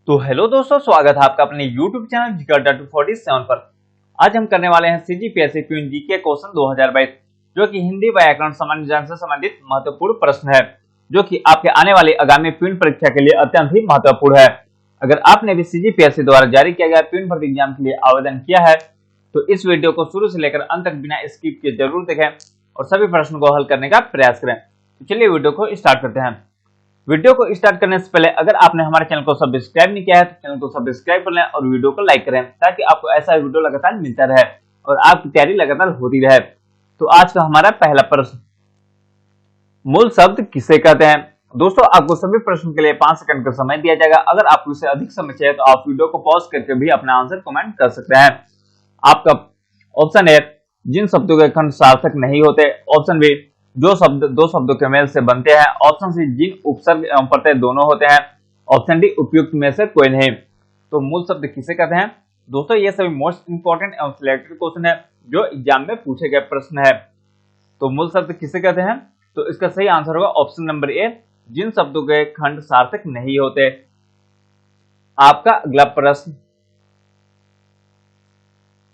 तो हेलो दोस्तों, स्वागत है आपका अपने YouTube चैनल जिगर 247 पर। आज हम करने वाले हैं CGPSC क्वीन जीके क्वेश्चन 2022, जो कि हिंदी व्याकरण सामान्य ज्ञान से संबंधित महत्वपूर्ण प्रश्न है, जो कि आपके आने वाली आगामी क्वीन परीक्षा के लिए अत्यंत ही महत्वपूर्ण है। अगर आपने भी CGPSC द्वारा जारी किया गया क्वीन भर्ती एग्जाम के लिए आवेदन किया है तो इस वीडियो को शुरू से लेकर अंत तक बिना स्किप किए जरूर देखें और सभी प्रश्नों को हल करने का प्रयास करें। तो चलिए वीडियो को स्टार्ट करते हैं। वीडियो को स्टार्ट करने से पहले अगर आपने हमारे चैनल को सब्सक्राइब नहीं किया है तो चैनल को सब्सक्राइब कर लें और वीडियो को लाइक करें, ताकि आपको ऐसा वीडियो लगातार मिलता रहे और आपकी तैयारी लगातार होती रहे। तो आज का हमारा पहला प्रश्न, मूल शब्द किसे कहते हैं। दोस्तों, आपको सभी प्रश्न के लिए 5 सेकंड का समय दिया जाएगा। अगर आपको इससे अधिक समय चाहिए तो आप वीडियो को पॉज करके भी अपना आंसर कमेंट कर सकते हैं। आपका ऑप्शन ए, जिन शब्दों के खंड सार्थक नहीं होते। ऑप्शन बी, जो शब्द दो शब्दों के मेल से बनते हैं। ऑप्शन सी, जिन उपसर्ग एवं प्रत्यय दोनों होते हैं। ऑप्शन डी, उपयुक्त में से कोई नहीं। तो मूल शब्द किसे कहते हैं। दोस्तों, ये सभी मोस्ट इंपोर्टेंट एवं सिलेक्टेड क्वेश्चन है जो एग्जाम में पूछे गए प्रश्न है। तो मूल शब्द किसे कहते हैं, तो इसका सही आंसर होगा ऑप्शन नंबर ए, जिन शब्दों के खंड सार्थक नहीं होते। आपका अगला प्रश्न,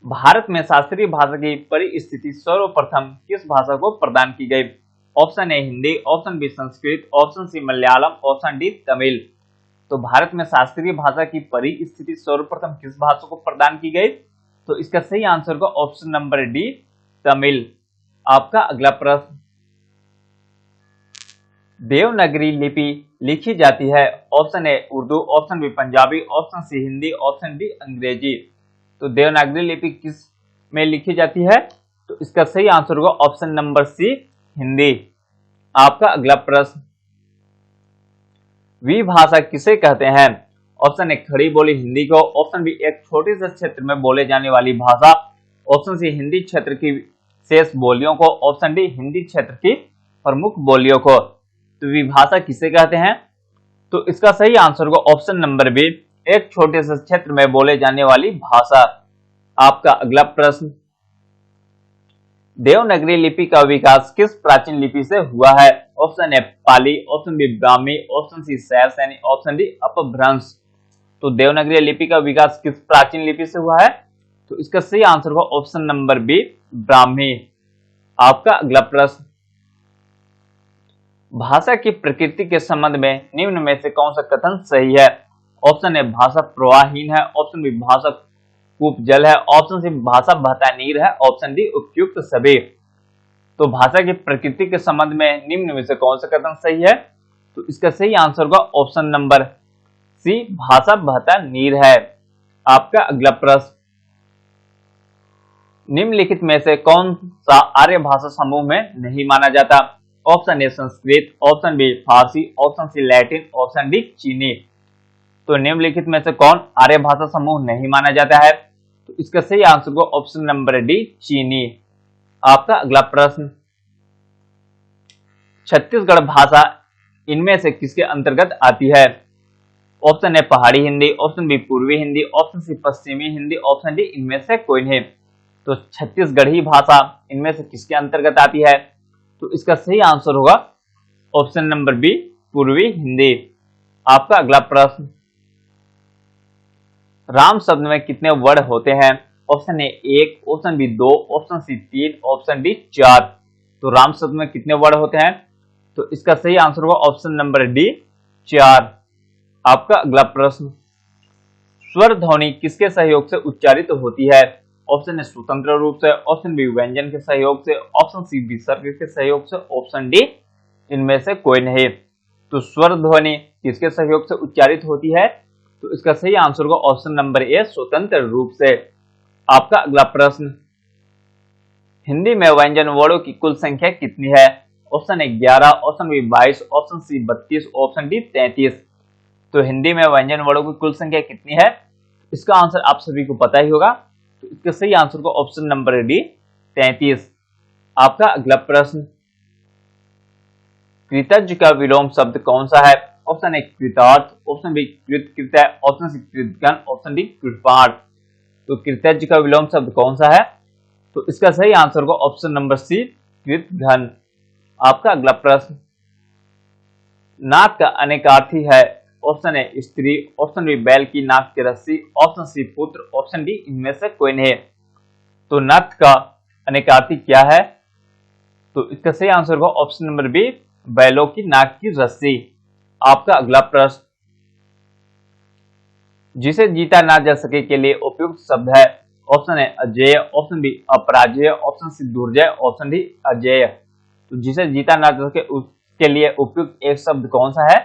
भारत में शास्त्रीय भाषा की परिस्थिति सर्वप्रथम किस भाषा को प्रदान की गई। Option A Hindi, option B Sanskrit, option C Malayalam, option D Tamil. तो भारत में शास्त्रीय भाषा की परिस्थिति सर्वप्रथम किस भाषा को प्रदान की गई, तो इसका सही आंसर होगा ऑप्शन नंबर डी, तमिल। आपका अगला प्रश्न, देवनागरी लिपि लिखी जाती है। Option A Urdu, option B Punjabi, option C Hindi, option D अंग्रेजी। तो देवनागरी लिपि किस में लिखी जाती है, तो इसका सही आंसर होगा ऑप्शन नंबर सी, हिंदी। आपका अगला प्रश्न, विभाषा किसे कहते हैं। ऑप्शन ए खड़ी बोली हिंदी को, ऑप्शन बी एक छोटे से क्षेत्र में बोले जाने वाली भाषा, ऑप्शन सी हिंदी क्षेत्र की शेष बोलियों को, ऑप्शन डी हिंदी क्षेत्र की प्रमुख बोलियों को। तो विभाषा किसे कहते हैं, तो इसका सही आंसर होगा ऑप्शन नंबर बी, एक छोटे से क्षेत्र में बोले जाने वाली भाषा। आपका अगला प्रश्न, देवनागरी लिपि का विकास किस प्राचीन लिपि से हुआ है। Option A Pali, option B Brahmi, option C Shauraseni, option D Apabhramsha. तो देवनागरी लिपि का विकास किस प्राचीन लिपि से हुआ है, तो इसका सही आंसर होगा ऑप्शन नंबर बी, ब्राह्मी। आपका अगला प्रश्न, भाषा की प्रकृति के संबंध में निम्न में से कौन सा कथन सही है। ऑप्शन ए भाषा प्रवाहहीन है, ऑप्शन बी भाषा कूप जल है, ऑप्शन सी भाषा बहता नीर है, ऑप्शन डी उपयुक्त सभी। तो भाषा की प्रकृति के संबंध में निम्न में से कौन सा कथन सही है, तो इसका सही आंसर होगा ऑप्शन नंबर सी, भाषा बहता नीर है। आपका अगला प्रश्न, निम्नलिखित में से कौन सा आर्य भाषा समूह में नहीं माना जाता। Option A Sanskrit, option B Farsi, option C Latin, option D चीनी। तो निम्नलिखित में से कौन आर्य भाषा समूह नहीं माना जाता है, तो इसका सही आंसर होगा ऑप्शन नंबर डी, चीनी। आपका अगला प्रश्न, छत्तीसगढ़ भाषा इनमें से किसके अंतर्गत आती है। ऑप्शन ए पहाड़ी हिंदी, ऑप्शन बी पूर्वी हिंदी, ऑप्शन सी पश्चिमी हिंदी, ऑप्शन डी इनमें से कोई नहीं। तो छत्तीसगढ़ी भाषा इनमें से किसके अंतर्गत आती है, तो इसका सही आंसर होगा ऑप्शन नंबर बी, पूर्वी हिंदी। आपका अगला प्रश्न, राम शब्द में कितने वर्ण होते हैं। Option A 1, option B 2, option C 3, option D 4। तो राम शब्द में कितने वर्ण होते हैं, तो इसका सही आंसर होगा ऑप्शन नंबर डी, 4। आपका अगला प्रश्न, स्वर ध्वनि किसके सहयोग से उच्चारित होती है। ऑप्शन ए स्वतंत्र रूप से, ऑप्शन बी व्यंजन के सहयोग से, ऑप्शन सी विसर्ग के सहयोग से, ऑप्शन डी इनमें से कोई नहीं। तो स्वर ध्वनि किसके सहयोग से उच्चारित होती है, तो इसका सही आंसर होगा ऑप्शन नंबर ए, स्वतंत्र रूप से। आपका अगला प्रश्न, हिंदी में व्यंजन वर्णों की कुल संख्या कितनी है। Option A 11, option B 22, option C 32, option D 33। तो हिंदी में व्यंजन वर्णों की कुल संख्या कितनी है, इसका आंसर आप सभी को पता ही होगा। तो इसका सही आंसर होगा ऑप्शन नंबर डी, 33। आपका अगला प्रश्न, कृतज्ञ का विलोम शब्द कौन सा है। ऑप्शन ए कृतार्थ, ऑप्शन बी कृतकृत्य, ऑप्शन सी कृतघ्न, ऑप्शन डी कृतपाठ। तो कृतज्ञ का विलोम शब्द कौन सा है, तो इसका सही आंसर होगा ऑप्शन नंबर सी, कृतघ्न। आपका अगला प्रश्न, नाक का अनेकार्थी है। ऑप्शन ए स्त्री, ऑप्शन बी बैल की नाक की रस्सी, ऑप्शन सी पुत्र, ऑप्शन डी इनमें से कोई नहीं। तो नथ का अनेकार्थी क्या है? तो इसका सही आंसर होगा ऑप्शन नंबर बी, बैलों की नाक की रस्सी। आपका अगला प्रश्न, जिसे जीता ना जा सके के लिए उपयुक्त शब्द है। ऑप्शन ए अजेय, ऑप्शन बी अपराजेय, ऑप्शन सी दुर्जय, ऑप्शन डी अजेय। तो जिसे जीता ना जा सके उसके लिए उपयुक्त एक शब्द कौन सा है?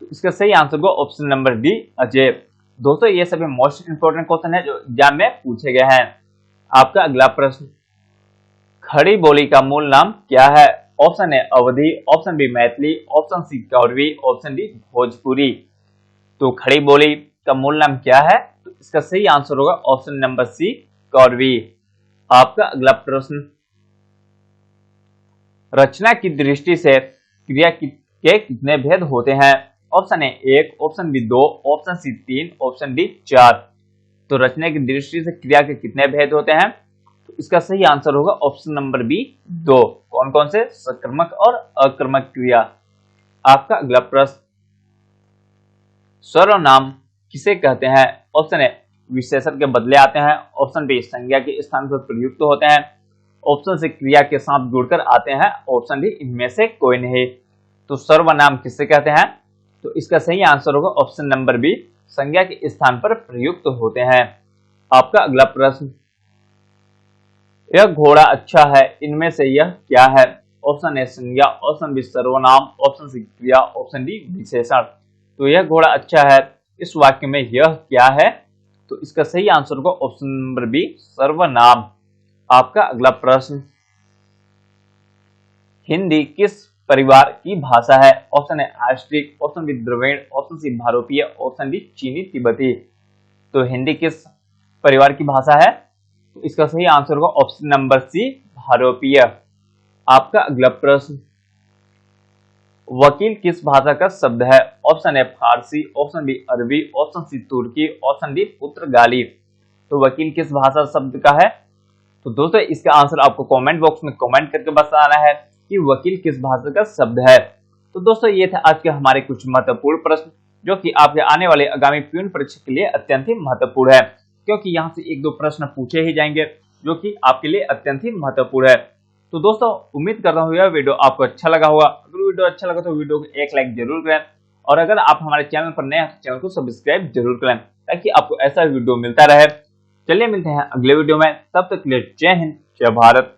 तो इसका सही आंसर होगा ऑप्शन नंबर डी अजेय। दोस्तों ये सभी मोस्ट इंपोर्टेंट क्वेश्चन है जो एग्जाम में पूछे गए हैं। आपका अगला प्रश्न, खड़ी बोली का मूल नाम क्या है? Option A Awadhi, option B Maithili, option C Kauravi, option D Bhojpuri. तो खड़ी बोली का मूल नाम क्या है? तो इसका सही आंसर होगा ऑप्शन नंबर सी कौरवी। आपका अगला प्रश्न, रचना की दृष्टि से क्रिया के कितने भेद होते हैं? Option A 1, option B 2, option C 3, option D 4। तो रचना की दृष्टि से क्रिया के कितने भेद होते हैं? तो इसका सही आंसर होगा ऑप्शन नंबर बी 2। कौन कौन से? सकर्मक और अकर्मक क्रिया। आपका अगला प्रश्न, सर्वनाम किसे कहते हैं? ऑप्शन ए विशेषण के बदले आते हैं, ऑप्शन बी संज्ञा के स्थान पर प्रयुक्त होते हैं, ऑप्शन सी क्रिया के साथ जुड़कर आते हैं, ऑप्शन डी इनमें से कोई नहीं। तो सर्वनाम किसे कहते हैं? तो इसका सही आंसर होगा ऑप्शन नंबर बी, संज्ञा के स्थान पर प्रयुक्त होते हैं। आपका अगला प्रश्न, यह घोड़ा अच्छा है, इनमें से यह क्या है? ऑप्शन ए संज्ञा, ऑप्शन बी सर्वनाम, ऑप्शन सी क्रिया, ऑप्शन डी विशेषण। तो यह घोड़ा अच्छा है, इस वाक्य में यह क्या है? तो इसका सही आंसर होगा ऑप्शन नंबर बी सर्वनाम। आपका अगला प्रश्न, हिंदी किस परिवार की भाषा है? Option A Austric, option B Dravid, option C भारोपीय, ऑप्शन डी चीनी तिब्बती। तो हिंदी किस परिवार की भाषा है? तो इसका सही आंसर होगा ऑप्शन नंबर सी भारोपीय। आपका अगला प्रश्न, वकील किस भाषा का शब्द है? Option A Farsi, option B अरबी, ऑप्शन सी तुर्की, ऑप्शन डी पुर्तगाली। तो वकील किस भाषा शब्द का है? तो दोस्तों इसका आंसर आपको कमेंट बॉक्स में कमेंट करके बताना है कि वकील किस भाषा का शब्द है। तो दोस्तों ये थे आज के हमारे कुछ महत्वपूर्ण प्रश्न जो कि आपके आने वाले आगामी प्यून परीक्षा के लिए अत्यंत ही महत्वपूर्ण है, क्योंकि यहाँ से एक दो प्रश्न पूछे ही जाएंगे जो कि आपके लिए अत्यंत ही महत्वपूर्ण है। तो दोस्तों उम्मीद कर रहा हूँ यह वीडियो आपको अच्छा लगा होगा। अगर वीडियो अच्छा लगा तो वीडियो को एक लाइक जरूर करें, और अगर आप हमारे चैनल पर नए हैं तो चैनल को सब्सक्राइब जरूर करें ताकि आपको ऐसा वीडियो मिलता रहे। चलिए मिलते हैं अगले वीडियो में, तब तक के लिए जय हिंद, जय भारत।